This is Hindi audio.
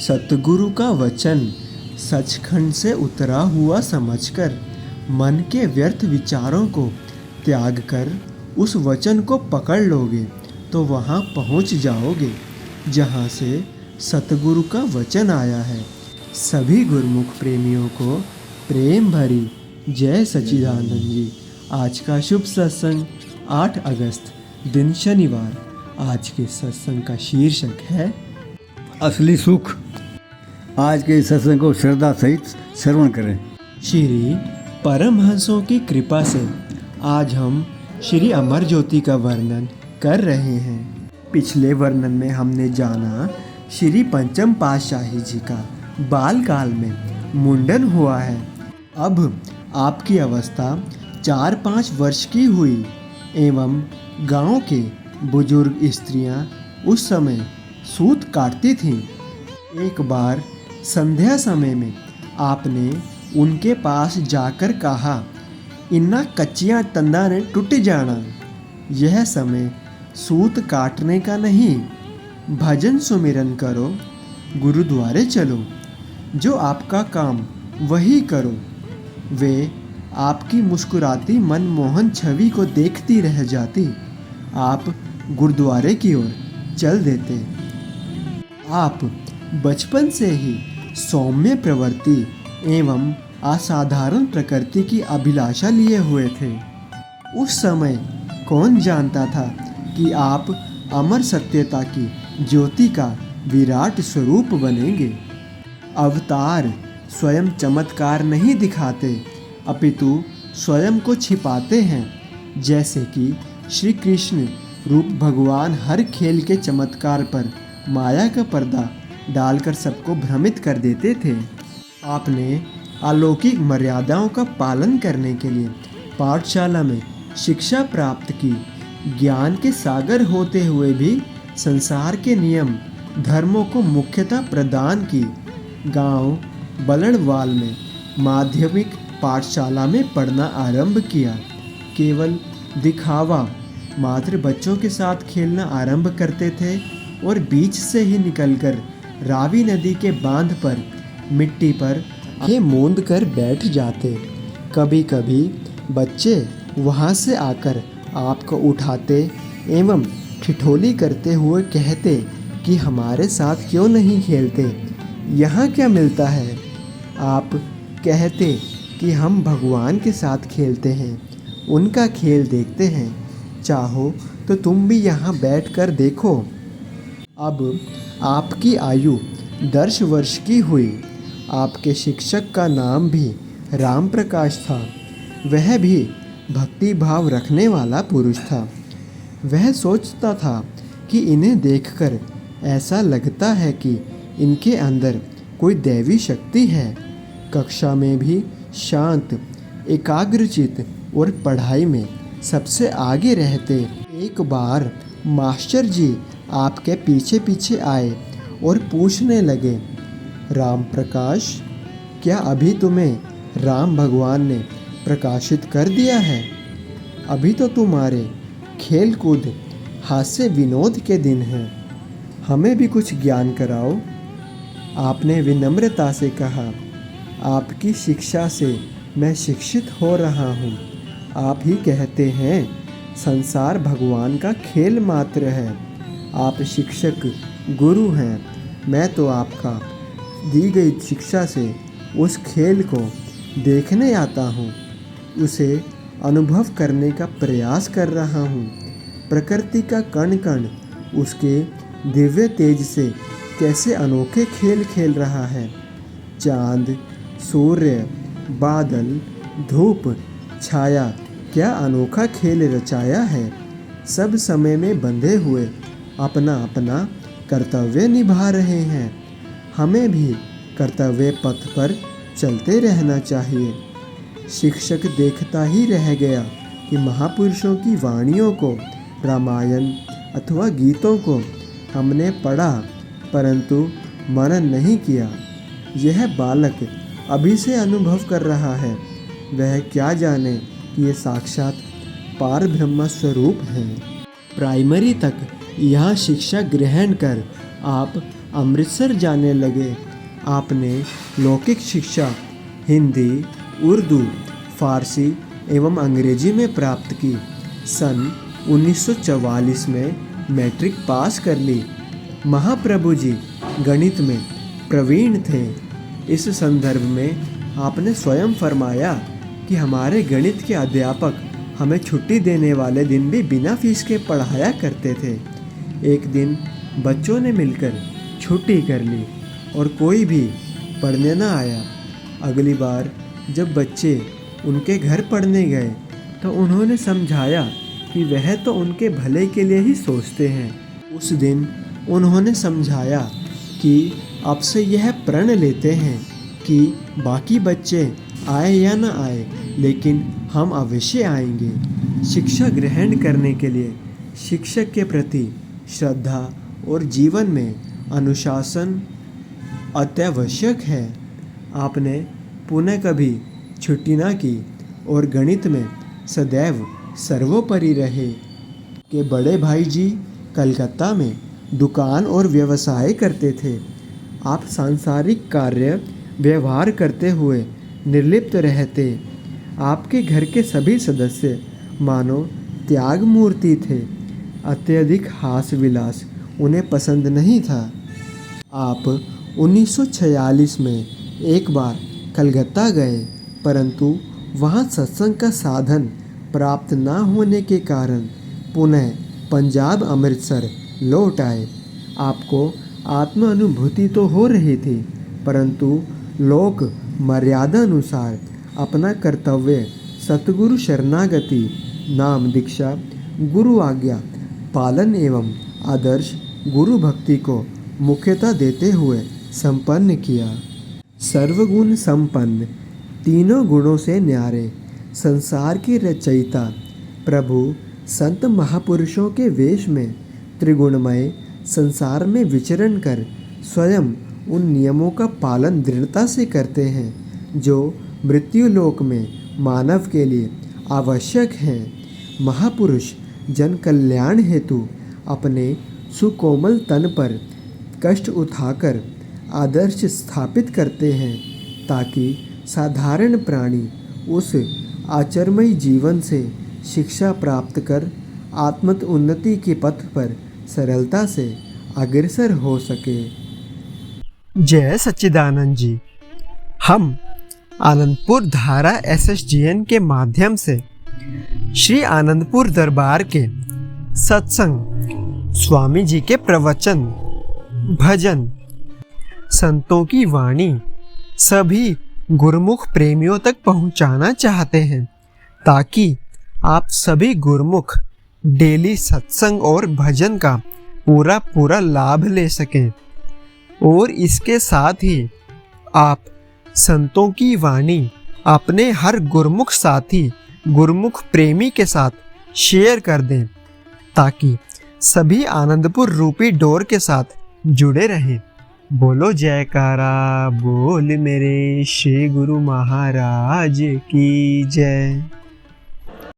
सतगुरु का वचन सचखंड से उतरा हुआ समझकर मन के व्यर्थ विचारों को त्याग कर उस वचन को पकड़ लोगे तो वहाँ पहुँच जाओगे जहाँ से सतगुरु का वचन आया है। सभी गुरुमुख प्रेमियों को प्रेम भरी जय सच्चिदानंद जी। आज का शुभ सत्संग 8 अगस्त दिन शनिवार। आज के सत्संग का शीर्षक है असली सुख। आज के सत्संग को श्रद्धा सहित श्रवण करें। श्री परमहंसों की कृपा से आज हम श्री अमर ज्योति का वर्णन कर रहे हैं। पिछले वर्णन में हमने जाना श्री पंचम पातशाही जी का बाल काल में मुंडन हुआ है। अब आपकी अवस्था 4-5 वर्ष की हुई एवं गांव के बुजुर्ग स्त्रियां उस समय सूत काटती थीं। एक बार संध्या समय में आपने उनके पास जाकर कहा, इन्ना कच्चियाँ तंदा ने टूट जाना। यह समय सूत काटने का नहीं, भजन सुमिरन करो, गुरुद्वारे चलो, जो आपका काम वही करो। वे आपकी मुस्कुराती मनमोहन छवि को देखती रह जाती। आप गुरुद्वारे की ओर चल देते। आप बचपन से ही सौम्य प्रवृत्ति एवं असाधारण प्रकृति की अभिलाषा लिए हुए थे। उस समय कौन जानता था कि आप अमर सत्यता की ज्योति का विराट स्वरूप बनेंगे। अवतार स्वयं चमत्कार नहीं दिखाते, अपितु स्वयं को छिपाते हैं। जैसे कि श्री कृष्ण रूप भगवान हर खेल के चमत्कार पर माया का पर्दा डालकर सबको भ्रमित कर देते थे। आपने अलौकिक मर्यादाओं का पालन करने के लिए पाठशाला में शिक्षा प्राप्त की। ज्ञान के सागर होते हुए भी संसार के नियम धर्मों को मुख्यता प्रदान की। गांव बलड़वाल में माध्यमिक पाठशाला में पढ़ना आरंभ किया। केवल दिखावा मात्र बच्चों के साथ खेलना आरंभ करते थे और बीच से ही निकलकर रावी नदी के बांध पर मिट्टी पर आंखें मूंद कर बैठ जाते। कभी कभी बच्चे वहाँ से आकर आपको उठाते एवं ठिठोली करते हुए कहते कि हमारे साथ क्यों नहीं खेलते, यहाँ क्या मिलता है। आप कहते कि हम भगवान के साथ खेलते हैं, उनका खेल देखते हैं, चाहो तो तुम भी यहाँ बैठकर देखो। अब आपकी आयु 10 वर्ष की हुई। आपके शिक्षक का नाम भी राम प्रकाश था। वह भी भक्ति भाव रखने वाला पुरुष था। वह सोचता था कि इन्हें देखकर ऐसा लगता है कि इनके अंदर कोई दैवी शक्ति है। कक्षा में भी शांत, एकाग्रचित और पढ़ाई में सबसे आगे रहते। एक बार मास्टर जी आपके पीछे पीछे आए और पूछने लगे, राम प्रकाश, क्या अभी तुम्हें राम भगवान ने प्रकाशित कर दिया है? अभी तो तुम्हारे खेल कूद हास्य विनोद के दिन हैं, हमें भी कुछ ज्ञान कराओ। आपने विनम्रता से कहा, आपकी शिक्षा से मैं शिक्षित हो रहा हूँ। आप ही कहते हैं संसार भगवान का खेल मात्र है। आप शिक्षक गुरु हैं, मैं तो आपका दी गई शिक्षा से उस खेल को देखने आता हूँ, उसे अनुभव करने का प्रयास कर रहा हूँ। प्रकृति का कण कण उसके दिव्य तेज से कैसे अनोखे खेल खेल रहा है। चाँद, सूर्य, बादल, धूप, छाया, क्या अनोखा खेल रचाया है। सब समय में बंधे हुए अपना अपना कर्तव्य निभा रहे हैं। हमें भी कर्तव्य पथ पर चलते रहना चाहिए। शिक्षक देखता ही रह गया कि महापुरुषों की वाणियों को, रामायण अथवा गीतों को हमने पढ़ा परंतु मनन नहीं किया। यह बालक अभी से अनुभव कर रहा है, वह क्या जाने कि ये साक्षात पार ब्रह्म स्वरूप हैं। प्राइमरी तक यहाँ शिक्षा ग्रहण कर आप अमृतसर जाने लगे। आपने लौकिक शिक्षा हिंदी, उर्दू, फारसी एवं अंग्रेजी में प्राप्त की। सन 1944 में मैट्रिक पास कर ली। महाप्रभु जी गणित में प्रवीण थे। इस संदर्भ में आपने स्वयं फरमाया कि हमारे गणित के अध्यापक हमें छुट्टी देने वाले दिन भी बिना फीस के पढ़ाया करते थे। एक दिन बच्चों ने मिलकर छुट्टी कर ली और कोई भी पढ़ने न आया। अगली बार जब बच्चे उनके घर पढ़ने गए तो उन्होंने समझाया कि वह तो उनके भले के लिए ही सोचते हैं। उस दिन उन्होंने समझाया कि अब से यह प्रण लेते हैं कि बाकी बच्चे आए या न आए, लेकिन हम अवश्य आएंगे। शिक्षा ग्रहण करने के लिए शिक्षक के प्रति श्रद्धा और जीवन में अनुशासन अत्यावश्यक है। आपने पुनः कभी छुट्टी ना की और गणित में सदैव सर्वोपरि रहे। के बड़े भाई जी कलकत्ता में दुकान और व्यवसाय करते थे। आप सांसारिक कार्य व्यवहार करते हुए निर्लिप्त रहते। आपके घर के सभी सदस्य मानो त्याग मूर्ति थे। अत्यधिक हास विलास उन्हें पसंद नहीं था। आप 1946 में एक बार कलकत्ता गए, परंतु वहाँ सत्संग का साधन प्राप्त न होने के कारण पुनः पंजाब अमृतसर लौट आए। आपको आत्म अनुभूति तो हो रही थी, परंतु लोक मर्यादा अनुसार अपना कर्तव्य सतगुरु शरणागति, नाम दीक्षा, गुरु आज्ञा पालन एवं आदर्श गुरु भक्ति को मुख्यता देते हुए संपन्न किया। सर्वगुण संपन्न, तीनों गुणों से न्यारे, संसार के रचयिता प्रभु संत महापुरुषों के वेश में त्रिगुणमय संसार में विचरण कर स्वयं उन नियमों का पालन दृढ़ता से करते हैं जो मृत्युलोक में मानव के लिए आवश्यक हैं। महापुरुष जन कल्याण हेतु अपने सुकोमल तन पर कष्ट उठाकर आदर्श स्थापित करते हैं ताकि साधारण प्राणी उस आचरमयी जीवन से शिक्षा प्राप्त कर आत्मत उन्नति के पथ पर सरलता से अग्रसर हो सके। जय सच्चिदानंद जी। हम आनंदपुर धारा SSGN के माध्यम से श्री आनंदपुर दरबार के सत्संग, स्वामी जी के प्रवचन, भजन, संतों की वाणी सभी गुरुमुख प्रेमियों तक पहुंचाना चाहते हैं ताकि आप सभी गुरुमुख डेली सत्संग और भजन का पूरा लाभ ले सकें। और इसके साथ ही आप संतों की वाणी अपने हर गुरुमुख साथी, गुरुमुख प्रेमी के साथ शेयर कर दें ताकि सभी आनंदपुर रूपी डोर के साथ जुड़े रहें। बोलो जयकारा बोल मेरे श्री गुरु महाराज की जय।